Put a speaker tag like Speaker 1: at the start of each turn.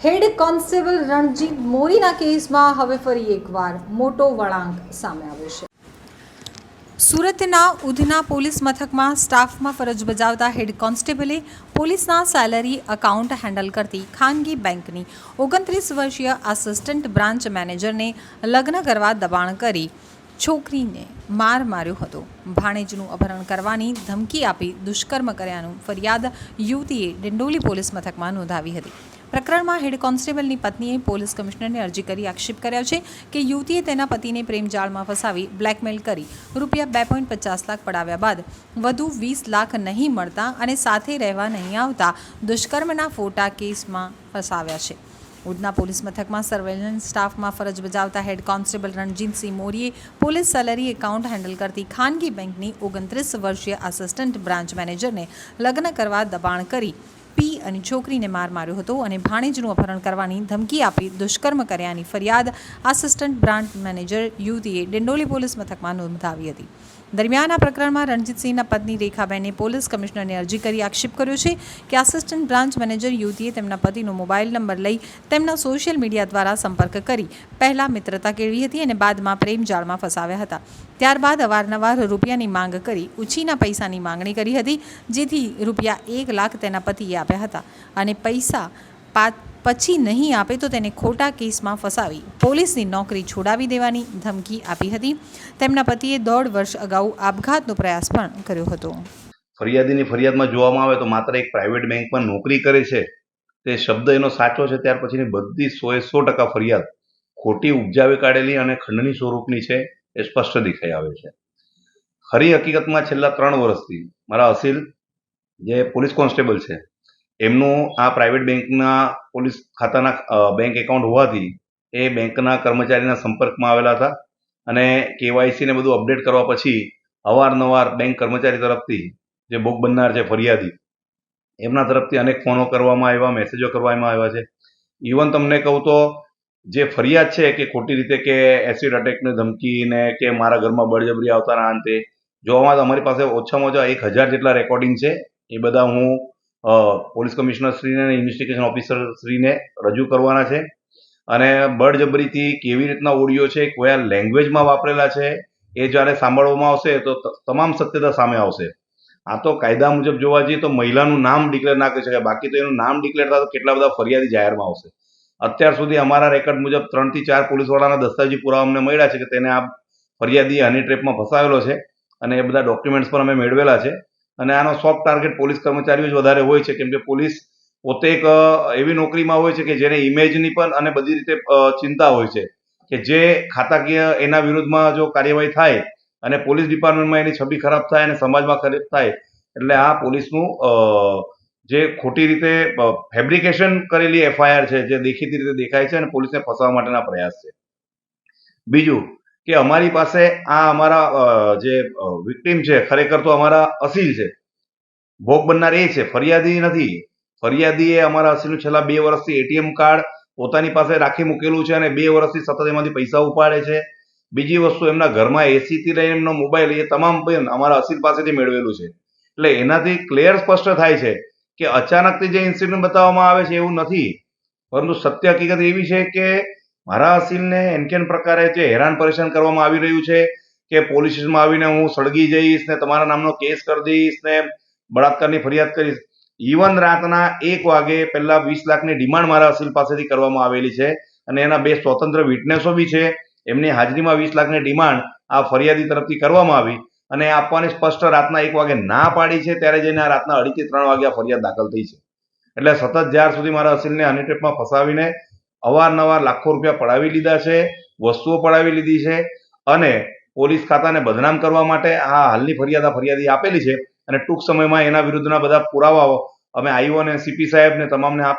Speaker 1: Head constable Ranjit મોરીના કેસમાં હવે ફરી એકવાર મોટો વળાંક સામે આવ્યો છે. સુરતના ઉધના પોલીસ મથકમાં સ્ટાફમાં ફરજ બજાવતા હેડ કોન્સ્ટેબલે પોલીસના સેલરી એકાઉન્ટ હેન્ડલ કરતી ખાનગી બેંકની 29 વર્ષીય આસિસ્ટન્ટ બ્રાન્ચ મેનેજરને લગ્ન કરવા દબાણ કરી છોકરીને માર માર્યો હતો. ભાણેજનું અપહરણ કરવાની ધમકી આપી દુષ્કર્મ કર્યાનું ફરિયાદ યુવતીએ ડિંડોલી પોલીસ મથકમાં નોંધાવી હતી. પ્રકરણમાં હેડ કોન્સ્ટેબલની પત્નીએ પોલીસ કમિશનરને અરજી કરી આક્ષેપ કર્યો છે કે યુવતીએ તેના પતિને પ્રેમજાળમાં ફસાવી બ્લેકમેલ કરી રૂપિયા 2.50 લાખ પડાવ્યા બાદ વધુ 20 લાખ નહીં મળતા અને સાથે રહેવા નહીં આવતા દુષ્કર્મના ફોટા કેસમાં ફસાવ્યા છે. ઉધના પોલીસ મથકમાં સર્વેલન્સ સ્ટાફમાં ફરજ બજાવતા હેડ કોન્સ્ટેબલ રણજીતસિંહ મોરીએ પોલીસ સેલરી એકાઉન્ટ હેન્ડલ કરતી ખાનગી બેંકની 29 વર્ષીય આસિસ્ટન્ટ બ્રાન્ચ મેનેજરને લગ્ન કરવા દબાણ કરી પી અને છોકરીને માર માર્યો હતો અને ભાણેજનું અપહરણ કરવાની ધમકી આપી દુષ્કર્મ કર્યાની ફરિયાદ આસિસ્ટન્ટ બ્રાન્ચ મેનેજર યુવતીએ ડિંડોલી પોલીસ મથકમાં નોંધાવી હતી. દરમિયાન આ પ્રકરણમાં રણજીતસિંહના પત્ની રેખાબેને પોલીસ કમિશનરને અરજી કરી આક્ષેપ કર્યો છે કે આસિસ્ટન્ટ બ્રાન્ચ મેનેજર યુવતીએ તેમના પતિનો મોબાઈલ નંબર લઈ તેમના સોશિયલ મીડિયા દ્વારા સંપર્ક કરી પહેલાં મિત્રતા કેળવી હતી અને બાદમાં પ્રેમજાળમાં ફસાવ્યા હતા. ત્યારબાદ અવારનવાર રૂપિયાની માંગ કરી ઉછીના પૈસાની માંગણી કરી હતી, જેથી રૂપિયા 1 લાખ તેના પતિએ આપ્યા હતા અને પૈસા પછી નહીં આપે તો તેને ખોટા કેસમાં ફસાવી પોલીસની નોકરી છોડાવી દેવાની ધમકી આપી હતી. તેમના પતિએ 1.5 વર્ષ અગાઉ આપઘાતનો પ્રયાસ પણ કર્યો હતો.
Speaker 2: ફરિયાદીની ફરિયાદમાં જોવામાં આવે તો માત્ર એક પ્રાઇવેટ બેંકમાં નોકરી કરે છે તે શબ્દ એનો સાચો છે. ત્યાર પછીની બધી 100% ફરિયાદ ખોટી ઉપજાવી કાઢેલી અને ખંડની સ્વરૂપની છે એ સ્પષ્ટ દેખાઈ આવે છે. ખરી હકીકતમાં છેલ્લા 3 વર્ષથી મારા અસીલ જે પોલીસ કોન્સ્ટેબલ છે એમનું આ પ્રાઇવેટ બેંકના પોલીસ ખાતાના બેંક એકાઉન્ટ હોવાથી એ બેંકના કર્મચારીના સંપર્કમાં આવેલા હતા અને કેવાયસી ને બધું અપડેટ કરવા પછી અવારનવાર બેંક કર્મચારી તરફથી જે ભોગ બનનાર છે ફરિયાદી એમના તરફથી અનેક ફોનો કરવામાં આવ્યા, મેસેજો કરવામાં આવ્યા છે. ઇવન તમને કહું તો જે ફરિયાદ છે કે ખોટી રીતે કે એસિડ અટેકની ધમકી ને કે મારા ઘરમાં બળજબરી આવતાના અંતે જોવામાં તો અમારી પાસે ઓછામાં ઓછા 1000 જેટલા રેકોર્ડિંગ છે. એ બધા હું પોલીસ કમિશનર શ્રીને અને ઇન્વેસ્ટિગેશન ઓફિસર શ્રીને રજૂ કરવાના છે. અને બળજબરીથી કેવી રીતના ઓડિયો છે, કયા લેંગ્વેજમાં વાપરેલા છે, એ જ્યારે સાંભળવામાં આવશે તો તમામ સત્યતા સામે આવશે. આ તો કાયદા મુજબ જોવા જઈએ તો મહિલાનું નામ ડિક્લેર ના કરી શકાય, બાકી તો એનું નામ ડિક્લેર થાય તો કેટલા બધા ફરિયાદી જાહેરમાં આવશે. અત્યાર સુધી અમારા રેકોર્ડ મુજબ 3 થી 4 પોલીસવાળાના દસ્તાવેજી પુરાવા અમને મળ્યા છે કે તેને આ ફરિયાદી હની ટ્રેપમાં ફસાવેલો છે અને એ બધા ડોક્યુમેન્ટ્સ પણ અમે મેળવેલા છે. અને આનો સોફ્ટ ટાર્ગેટ પોલીસ કર્મચારીઓ જ વધારે હોય છે, કેમ કે પોલીસ પોતે એક એવી નોકરીમાં હોય છે કે જેને ઇમેજની પણ અને બધી રીતે ચિંતા હોય છે કે જે ખાતાકીય એના વિરુદ્ધમાં જો કાર્યવાહી થાય અને પોલીસ ડિપાર્ટમેન્ટમાં એની છબી ખરાબ થાય અને સમાજમાં ખરાબ થાય એટલે આ પોલીસનું જે ખોટી રીતે ફેબ્રિકેશન કરેલી એફઆઈઆર છે જે દેખીતી રીતે દેખાય છે અને પોલીસને ફસાવવા માટેના પ્રયાસ છે. બીજું કે અમારી પાસે આ અમારા જે વિક્ટીમ છે ખરેખર તો અમારા અસીલ છે, ભોગ બનનાર એ છે, ફરિયાદી નથી. ફરિયાદીએ અમારા અસીલનું છેલ્લા 2 વર્ષથી એટીએમ કાર્ડ પોતાની પાસે રાખી મૂકેલું છે અને 2 વર્ષથી સતત એમાંથી પૈસા ઉપાડે છે. બીજી વસ્તુ એમના ઘરમાં એસીથી લઈને એમનો મોબાઈલ એ તમામ અમારા અસીલ પાસેથી મેળવેલું છે. એટલે એનાથી ક્લિયર સ્પષ્ટ થાય છે કે અચાનકથી જે ઇન્સિડન્ટ બતાવવામાં આવે છે એવું નથી, પરંતુ સત્ય હકીકત એવી છે કે મારા અસીલને એનકેન પ્રકારે જે હેરાન પરેશાન કરવામાં આવી રહ્યું છે કે પોલીસ સ્ટેશનમાં આવીને હું સળગી જઈશ ને તમારા નામનો કેસ કરી દઈશ ને બળાત્કારની ફરિયાદ કરીશ. ઇવન રાતના 1 વાગે પહેલા 20 લાખની ડિમાન્ડ મારા અસીલ પાસેથી કરવામાં આવેલી છે અને એના 2 સ્વતંત્ર વિટનેસો બી છે. એમની હાજરીમાં 20 લાખની ડિમાન્ડ આ ફરિયાદી તરફથી કરવામાં આવી અને આપવાની સ્પષ્ટ રાતના 1 વાગે ના પાડી છે. ત્યારે જઈને આ રાતના 2:30 થી 3 વાગે આ ફરિયાદ દાખલ થઈ છે. એટલે સતત જ્યાર સુધી મારા અસીલને હની ટ્રેપમાં ફસાવીને અવારનવાર લાખો રૂપિયા પડાવી લીધા છે, વસ્તુઓ પડાવી લીધી છે અને પોલીસ ખાતાને બદનામ કરવા માટે આ હાલની ફરિયાદ આ ફરિયાદી આપેલી છે અને ટૂંક સમયમાં એના વિરુદ્ધના બધા પુરાવાઓ અમે આઈઓ અને સીપી સાહેબને તમામને